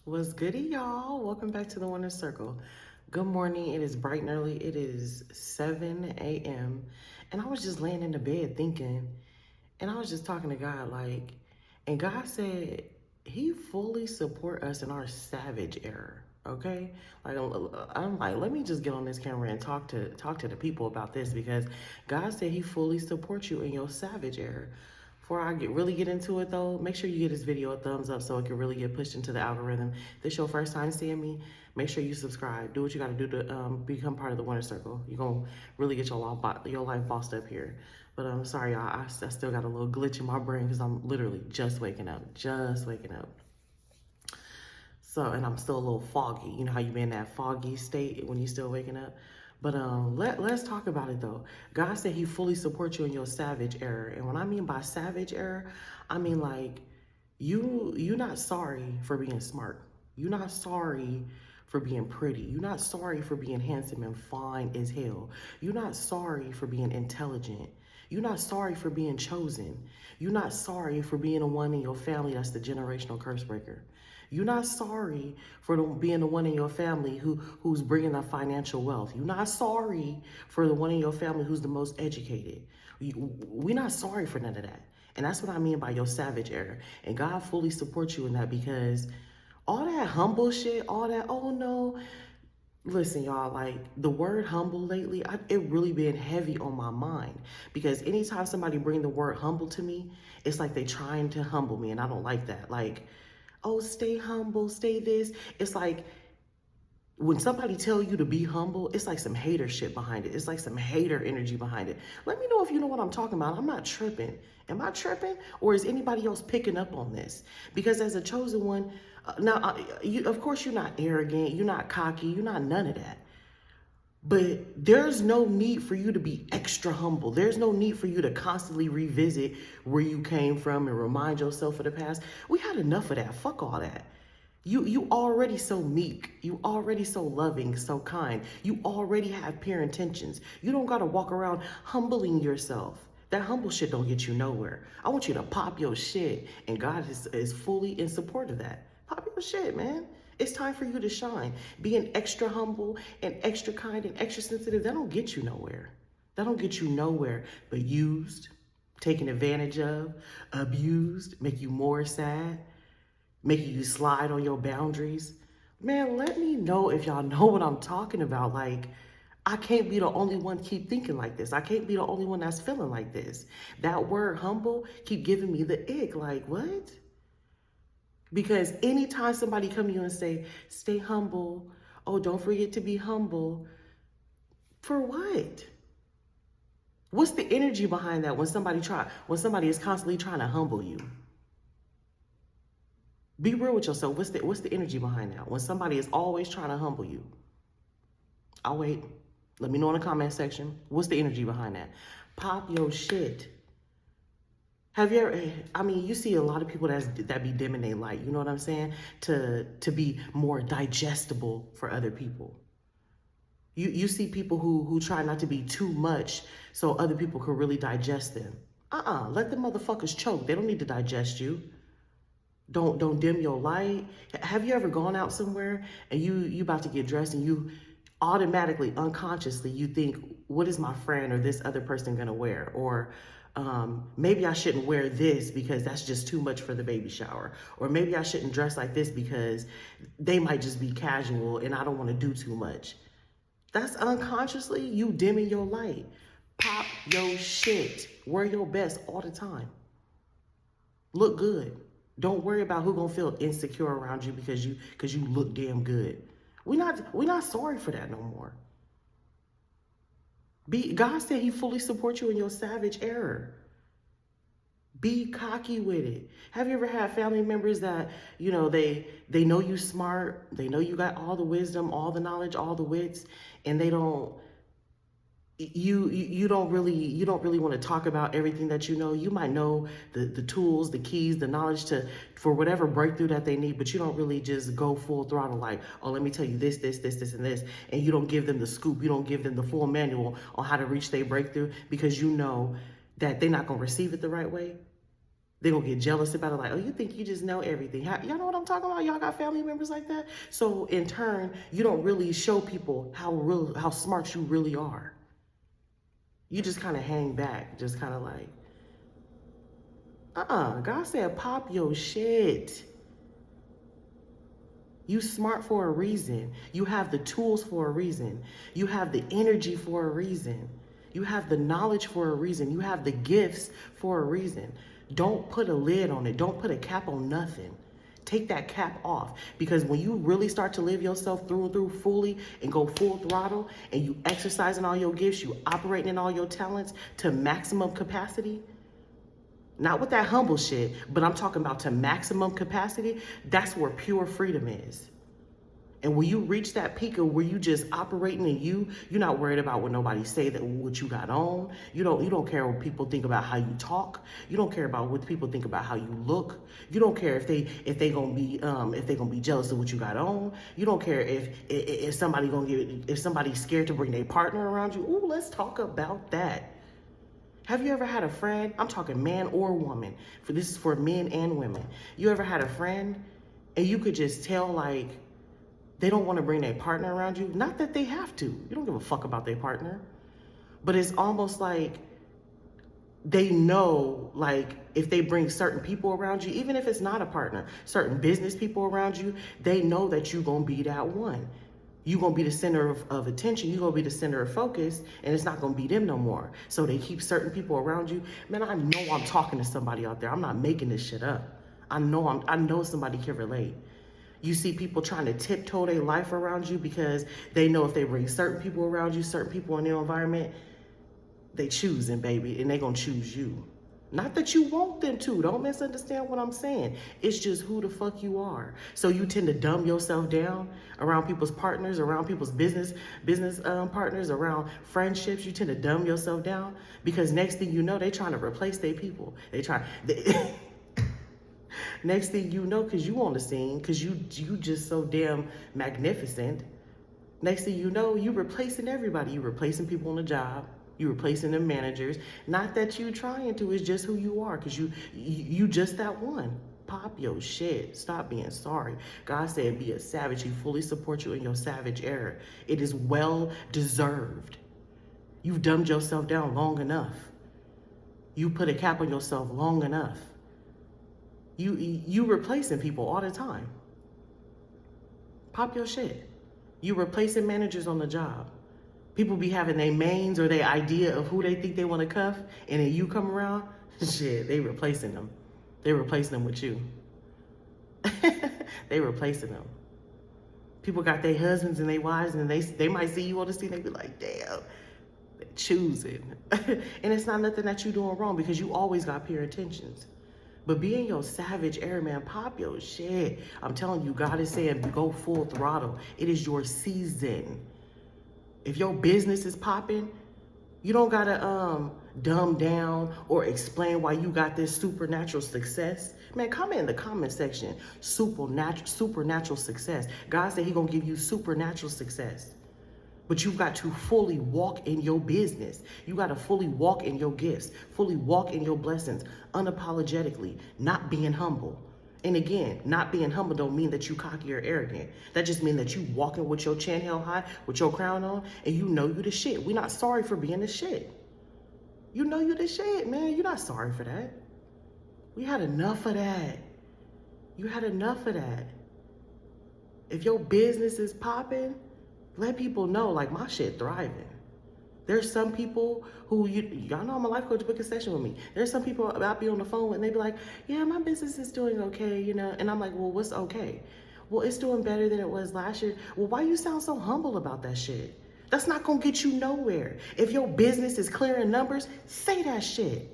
What's goody, y'all? Welcome back to the Winner's Circle. Good morning. It is bright and early. It is 7 a.m. And I was just laying in the bed thinking, and I was just talking to God, and God said He fully support us in our savage era. Okay, I'm like, let me just get on this camera and talk to the people about this because God said He fully supports you in your savage era. Before I really get into it though, make sure you give this video a thumbs up so it can really get pushed into the algorithm. If this your first time seeing me, make sure you subscribe. Do what you got to do to become part of the Winner's Circle. You're going to really get your life bossed up here. But I'm sorry, y'all. I still got a little glitch in my brain because I'm literally just waking up. So, and I'm still a little foggy. You know how you be in that foggy state when you're still waking up? But let's talk about it though. God said He fully supports you in your savage era, and what I mean by savage era, I mean like you're not sorry for being smart. You're not sorry for being pretty. You're not sorry for being handsome and fine as hell. You're not sorry for being intelligent. You're not sorry for being chosen. You're not sorry for being the one in your family that's the generational curse breaker. You're not sorry for being the one in your family who's bringing that financial wealth. You're not sorry for the one in your family who's the most educated. We're not sorry for none of that. And that's what I mean by your savage era. And God fully supports you in that because all that humble shit, all that, oh no. Listen, y'all, like the word humble lately, it really been heavy on my mind because anytime somebody bring the word humble to me, it's like they trying to humble me and I don't like that. Like, oh, stay humble, stay this. It's like when somebody tell you to be humble, it's like some hater shit behind it. It's like some hater energy behind it. Let me know if you know what I'm talking about. I'm not tripping. Am I tripping? Or is anybody else picking up on this? Because as a chosen one, of course you're not arrogant. You're not cocky. You're not none of that. But there's no need for you to be extra humble. There's no need for you to constantly revisit where you came from and remind yourself of the past. We had enough of that. Fuck all that. You already so meek. You already so loving, so kind. You already have pure intentions. You don't gotta walk around humbling yourself. That humble shit don't get you nowhere. I want you to pop your shit, and God is fully in support of that. Pop your shit, man. It's time for you to shine. Being extra humble and extra kind and extra sensitive, that don't get you nowhere. That don't get you nowhere but used, taken advantage of, abused, make you more sad, making you slide on your boundaries. Man, let me know if y'all know what I'm talking about. Like, I can't be the only one keep thinking like this. I can't be the only one that's feeling like this. That word humble keep giving me the ick. Like, what? Because anytime somebody come to you and say, stay humble, oh, don't forget to be humble, for what? What's the energy behind that when somebody is constantly trying to humble you? Be real with yourself. What's the energy behind that? When somebody is always trying to humble you. I'll wait. Let me know in the comment section. What's the energy behind that? Pop your shit. Have you ever, I mean, you see a lot of people that be dimming their light, you know what I'm saying? To be more digestible for other people. You see people who try not to be too much so other people can really digest them. Let the motherfuckers choke. They don't need to digest you. Don't dim your light. Have you ever gone out somewhere and you about to get dressed and you automatically, unconsciously, you think, what is my friend or this other person gonna wear? Or maybe I shouldn't wear this because that's just too much for the baby shower. Or maybe I shouldn't dress like this because they might just be casual and I don't wanna do too much. That's unconsciously you dimming your light. Pop your shit. Wear your best all the time. Look good. Don't worry about who gonna feel insecure around you because you look damn good. We're not sorry for that no more. God said He fully supports you in your savage error. Be cocky with it. Have you ever had family members that, you know, they know you smart, they know you got all the wisdom, all the knowledge, all the wits, and they don't you don't really want to talk about everything that you know. You might know the tools, the keys, the knowledge for whatever breakthrough that they need, but you don't really just go full throttle like, oh, let me tell you this, and this, and you don't give them the scoop. You don't give them the full manual on how to reach their breakthrough because you know that they're not going to receive it the right way. They're going to get jealous about it. Like, oh, you think you just know everything. Y'all know what I'm talking about? Y'all got family members like that? So in turn, you don't really show people how smart you really are. You just kind of hang back, just kind of like, God said, pop your shit. You smart for a reason. You have the tools for a reason. You have the energy for a reason. You have the knowledge for a reason. You have the gifts for a reason. Don't put a lid on it. Don't put a cap on nothing. Take that cap off, because when you really start to live yourself through and through fully and go full throttle, and you exercising all your gifts, you operating in all your talents to maximum capacity, not with that humble shit, but I'm talking about to maximum capacity, that's where pure freedom is. And when you reach that peak of where you just operating and you're not worried about what nobody say, that what you got on. You don't care what people think about how you talk. You don't care about what people think about how you look. You don't care if they gonna be jealous of what you got on. You don't care if somebody's scared to bring their partner around you. Ooh, let's talk about that. Have you ever had a friend? I'm talking man or woman. This is for men and women. You ever had a friend and you could just tell, like, they don't want to bring their partner around you? Not that they have to. You don't give a fuck about their partner. But it's almost like they know, like, if they bring certain people around you, even if it's not a partner, certain business people around you, they know that you're going to be that one. You're going to be the center of attention. You're going to be the center of focus, and it's not going to be them no more. So they keep certain people around you. Man, I know I'm talking to somebody out there. I'm not making this shit up. I know somebody can relate. You see people trying to tiptoe their life around you because they know if they bring certain people around you, certain people in their environment, they choosing, baby, and they gonna choose you. Not that you want them to. Don't misunderstand what I'm saying. It's just who the fuck you are. So you tend to dumb yourself down around people's partners, around people's business partners, around friendships. You tend to dumb yourself down because next thing you know, they trying to replace their people. Next thing you know, because you on the scene, because you just so damn magnificent. Next thing you know, you replacing everybody. You replacing people on the job. You replacing the managers. Not that you trying to, it's just who you are, because you just that one. Pop your shit. Stop being sorry. God said be a savage. He fully supports you in your savage era. It is well deserved. You've dumbed yourself down long enough. You put a cap on yourself long enough. You replacing people all the time. Pop your shit. You replacing managers on the job. People be having their mains or their idea of who they think they want to cuff, and then you come around, shit, they replacing them. They replacing them with you. They replacing them. People got their husbands and their wives, and they might see you on the scene, they be like, damn, they choosing. And it's not nothing that you doing wrong, because you always got pure intentions. But be in your savage era, man. Pop your shit. I'm telling you, God is saying go full throttle. It is your season. If your business is popping, you don't gotta dumb down or explain why you got this supernatural success. Man, comment in the comment section. Supernatural success. God said He gonna give you supernatural success. But you've got to fully walk in your business. You got to fully walk in your gifts, fully walk in your blessings, unapologetically, not being humble. And again, not being humble don't mean that you cocky or arrogant. That just means that you walking with your chin held high, with your crown on, and you know you the shit. We're not sorry for being the shit. You know you the shit, man. You're not sorry for that. We had enough of that. You had enough of that. If your business is popping, let people know, like, my shit thriving. There's some people who, y'all know I'm a life coach, book a session with me. There's some people I'll be on the phone with, and they be like, yeah, my business is doing okay, you know? And I'm like, well, what's okay? Well, it's doing better than it was last year. Well, why you sound so humble about that shit? That's not gonna get you nowhere. If your business is clearing numbers, say that shit.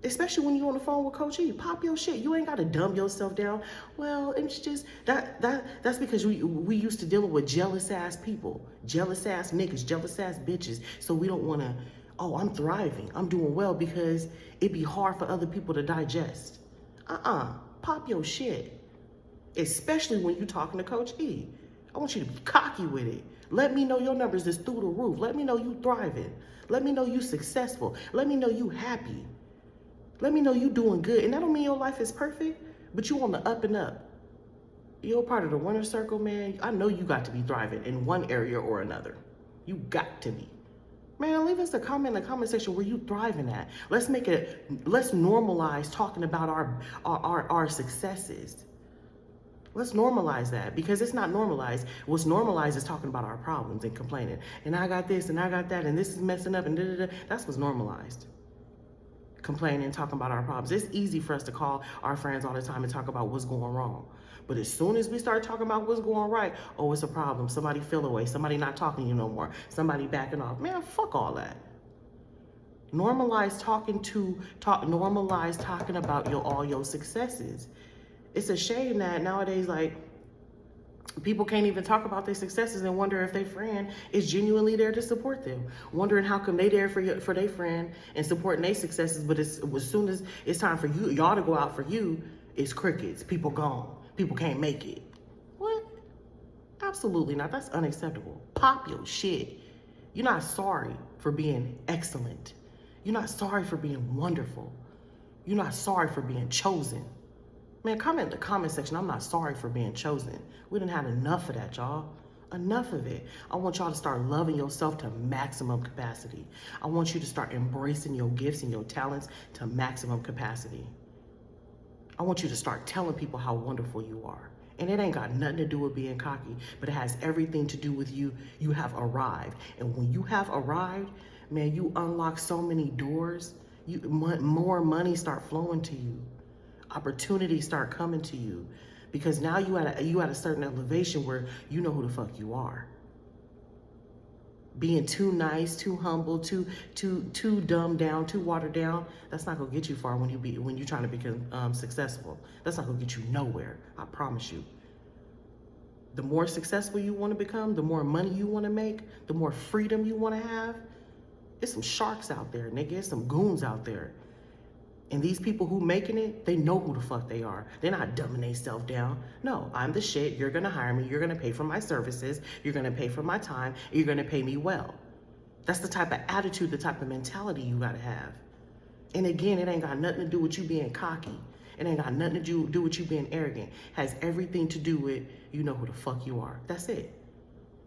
Especially when you're on the phone with Coach E, pop your shit. You ain't gotta dumb yourself down. Well, it's just that's because we used to dealing with jealous ass people, jealous ass niggas, jealous ass bitches. So we don't wanna, oh, I'm thriving, I'm doing well, because it'd be hard for other people to digest. Pop your shit. Especially when you're talking to Coach E. I want you to be cocky with it. Let me know your numbers is through the roof. Let me know you thriving. Let me know you successful. Let me know you happy. Let me know you doing good. And that don't mean your life is perfect, but you on the up and up. You're part of the winner circle, man. I know you got to be thriving in one area or another. You got to be. Man, leave us a comment in the comment section where you thriving at. Let's normalize talking about our successes. Let's normalize that, because it's not normalized. What's normalized is talking about our problems and complaining. And I got this and I got that and this is messing up and da-da-da. That's what's normalized. Complaining, talking about our problems. It's easy for us to call our friends all the time and talk about what's going wrong. But as soon as we start talking about what's going right, oh, it's a problem. Somebody fell away. Somebody not talking to you no more. Somebody backing off. Man, fuck all that. Normalize talking about all your successes. It's a shame that nowadays, like, people can't even talk about their successes and wonder if their friend is genuinely there to support them. Wondering how come they there for their friend and supporting their successes, but as soon as it's time for y'all to go out for you, it's crickets. People gone. People can't make it. What? Absolutely not. That's unacceptable. Pop your shit. You're not sorry for being excellent. You're not sorry for being wonderful. You're not sorry for being chosen. Man, comment in the comment section, I'm not sorry for being chosen. We done had enough of that, y'all. Enough of it. I want y'all to start loving yourself to maximum capacity. I want you to start embracing your gifts and your talents to maximum capacity. I want you to start telling people how wonderful you are. And it ain't got nothing to do with being cocky, but it has everything to do with you. You have arrived. And when you have arrived, man, you unlock so many doors. More money start flowing to you. Opportunities start coming to you, because now you at a certain elevation where you know who the fuck you are. Being too nice, too humble, too dumbed down, too watered down, that's not gonna get you far when you're trying to become successful. That's not gonna get you nowhere. I promise you. The more successful you want to become, the more money you want to make, the more freedom you want to have. There's some sharks out there, nigga. There's some goons out there. And these people who making it, they know who the fuck they are. They're not dumbing themselves down. No, I'm the shit. You're gonna hire me. You're gonna pay for my services. You're gonna pay for my time. And you're gonna pay me well. That's the type of attitude, the type of mentality you gotta have. And again, it ain't got nothing to do with you being cocky. It ain't got nothing to do with you being arrogant. It has everything to do with you know who the fuck you are. That's it.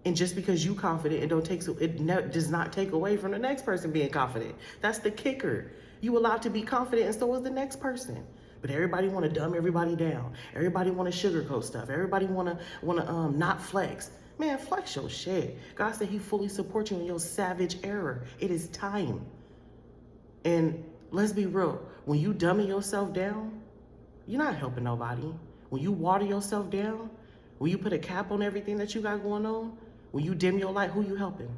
And just because you confident, it does not take away from the next person being confident. That's the kicker. You allowed to be confident, and so is the next person. But everybody want to dumb everybody down. Everybody want to sugarcoat stuff. Everybody want to not flex. Man, flex your shit. God said He fully supports you in your savage error. It is time. And let's be real. When you dumbing yourself down, you're not helping nobody. When you water yourself down, when you put a cap on everything that you got going on, when you dim your light, who you helping?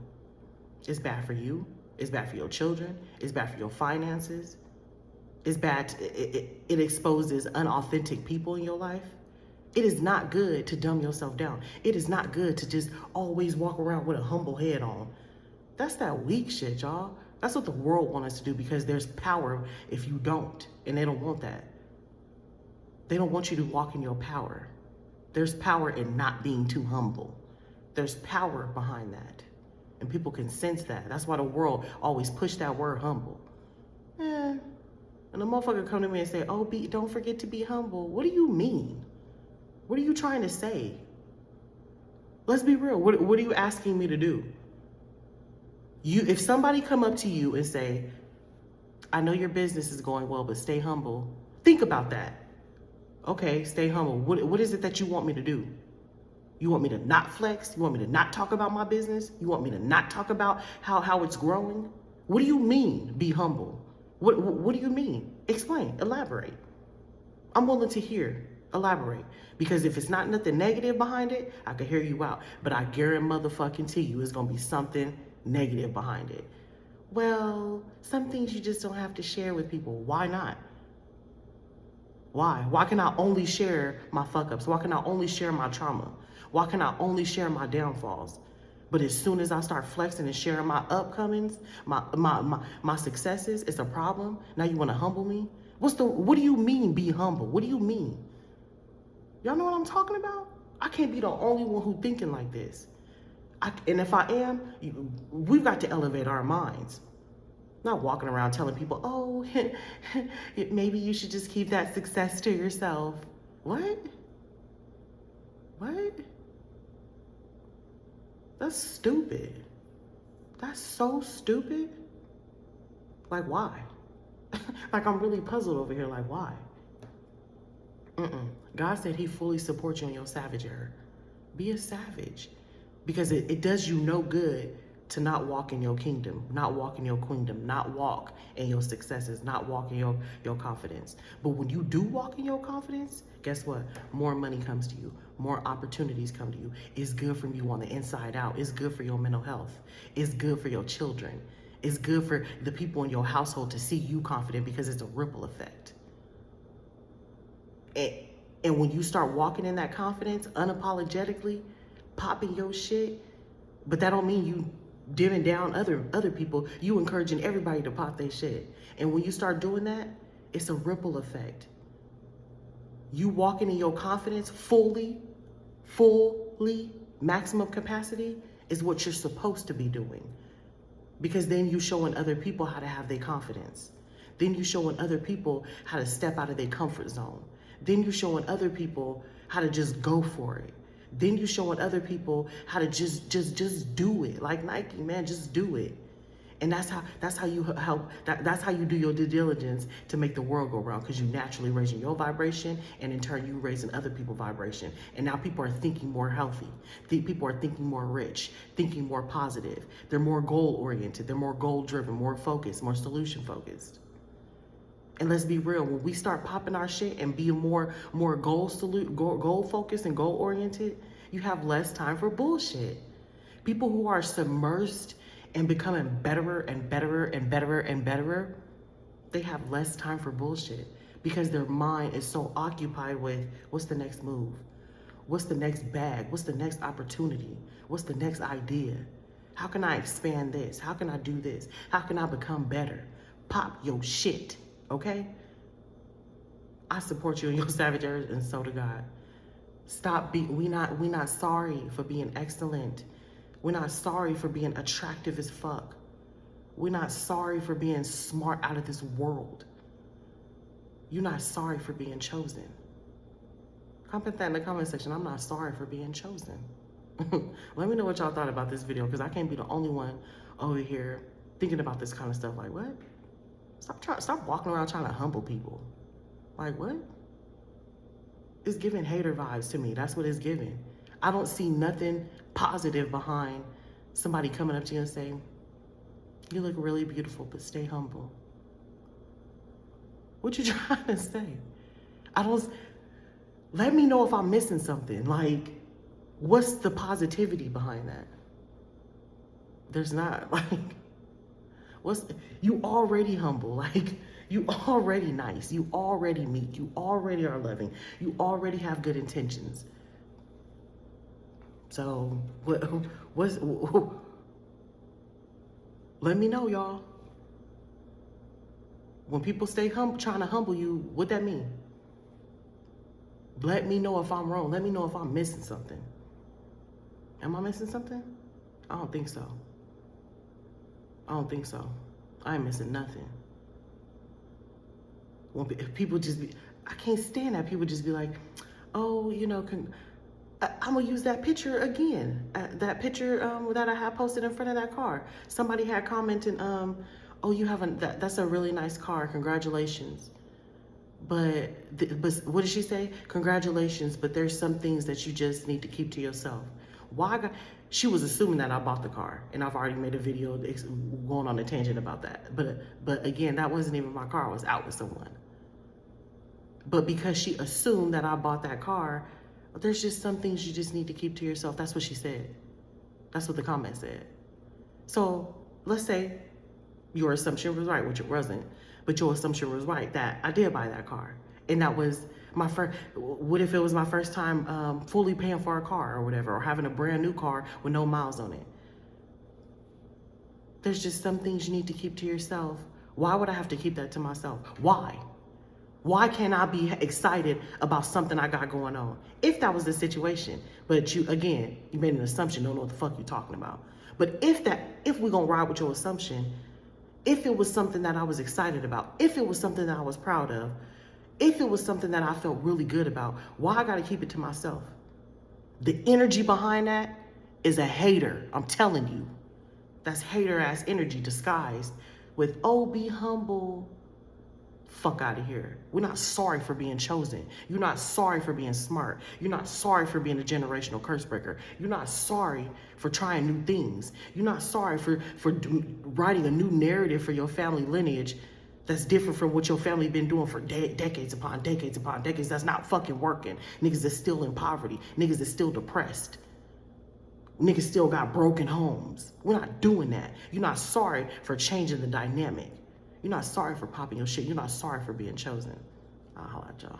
It's bad for you. It's bad for your children. It's bad for your finances. It's bad. It exposes unauthentic people in your life. It is not good to dumb yourself down. It is not good to just always walk around with a humble head on. That's that weak shit, y'all. That's what the world wants us to do, because there's power if you don't, and they don't want that. They don't want you to walk in your power. There's power in not being too humble. There's power behind that. And people can sense that. That's why the world always push that word humble. And a motherfucker come to me and say, oh, don't forget to be humble. What do you mean? What are you trying to say? Let's be real. What are you asking me to do? If somebody come up to you and say, I know your business is going well, but stay humble. Think about that. Okay, stay humble. What is it that you want me to do? You want me to not flex? You want me to not talk about my business? You want me to not talk about how it's growing? What do you mean, be humble? What do you mean? Explain, elaborate. I'm willing to hear, elaborate. Because if it's not nothing negative behind it, I can hear you out. But I guarantee you it's gonna be something negative behind it. Well, some things you just don't have to share with people. Why not? Why? Why can I only share my fuck-ups? Why can I only share my trauma? Why can I only share my downfalls? But as soon as I start flexing and sharing my upcomings, my successes, it's a problem. Now you want to humble me? What do you mean be humble? What do you mean? Y'all know what I'm talking about? I can't be the only one who thinking like this. And if I am, we've got to elevate our minds. Not walking around telling people, oh, maybe you should just keep that success to yourself. What? What? That's stupid. That's so stupid. Like, why? Like, I'm really puzzled over here. Like, why? God said he fully supports you in your savage error. Be a savage. Because it does you no good to not walk in your kingdom, not walk in your queendom, not walk in your successes, not walk in your confidence. But when you do walk in your confidence, guess what? More money comes to you. More opportunities come to you. It's good for you on the inside out. It's good for your mental health. It's good for your children. It's good for the people in your household to see you confident because it's a ripple effect. And when you start walking in that confidence, unapologetically, popping your shit, but that don't mean you dimming down other people. You encouraging everybody to pop their shit. And when you start doing that, it's a ripple effect. You walking in your confidence fully, maximum capacity is what you're supposed to be doing. Because then you showing other people how to have their confidence. Then you showing other people how to step out of their comfort zone. Then you showing other people how to just go for it. Then you showing other people how to just do it. Like Nike, man, just do it. And that's how you help. That's how you do your due diligence to make the world go round, because you naturally raising your vibration, and in turn you raising other people's vibration. And now people are thinking more healthy. People are thinking more rich, thinking more positive. They're more goal oriented. They're more goal driven, more focused, more solution focused. And let's be real, when we start popping our shit and being more goal focused and goal oriented, you have less time for bullshit. People who are submersed and becoming betterer and betterer and betterer and betterer, they have less time for bullshit because their mind is so occupied with what's the next move? What's the next bag? What's the next opportunity? What's the next idea? How can I expand this? How can I do this? How can I become better? Pop your shit. Okay? I support you in your savage errors, and so do God. Stop being, we not sorry for being excellent. We're not sorry for being attractive as fuck. We're not sorry for being smart out of this world. You're not sorry for being chosen. Comment that in the comment section. I'm not sorry for being chosen. Let me know what y'all thought about this video, because I can't be the only one over here thinking about this kind of stuff. Like, what? Stop walking around trying to humble people. Like, what? It's giving hater vibes to me. That's what it's giving. I don't see nothing positive behind somebody coming up to you and saying, you look really beautiful, but stay humble. What you trying to say? Let me know if I'm missing something. Like, what's the positivity behind that? There's not. Like, you already humble, like, you already nice, you already meek, you already are loving, you already have good intentions. So let me know, y'all. When people stay trying to humble you, what that mean? Let me know if I'm wrong. Let me know if I'm missing something. Am I missing something? I don't think so. I don't think so. I ain't missing nothing. When people just be, I can't stand that. People just be like, oh, you know, I'm gonna use that picture again. That picture that I had posted in front of that car. Somebody had commented, oh, you haven't, that's a really nice car, congratulations. But what did she say? Congratulations, but there's some things that you just need to keep to yourself. Why? She was assuming that I bought the car, and I've already made a video going on a tangent about that. But again, that wasn't even my car. I was out with someone. But because she assumed that I bought that car, there's just some things you just need to keep to yourself. That's what she said. That's what the comment said. So let's say your assumption was right, which it wasn't, but your assumption was right that I did buy that car. And that was my first, what if it was my first time fully paying for a car or whatever, or having a brand new car with no miles on it? There's just some things you need to keep to yourself. Why would I have to keep that to myself? Why? Why can't I be excited about something I got going on? If that was the situation, but you made an assumption, don't know what the fuck you're talking about. But if we're gonna ride with your assumption, if it was something that I was excited about, if it was something that I was proud of, if it was something that I felt really good about, why I gotta keep it to myself? The energy behind that is a hater, I'm telling you. That's hater ass energy disguised with, oh, be humble. Fuck out of here. We're not sorry for being chosen. You're not sorry for being smart. You're not sorry for being a generational curse breaker. You're not sorry for trying new things. You're not sorry for writing a new narrative for your family lineage that's different from what your family been doing for decades upon decades upon decades. That's not fucking working. Niggas is still in poverty. Niggas is still depressed. Niggas still got broken homes. We're not doing that. You're not sorry for changing the dynamic. You're not sorry for popping your shit. You're not sorry for being chosen. I'll holler at y'all.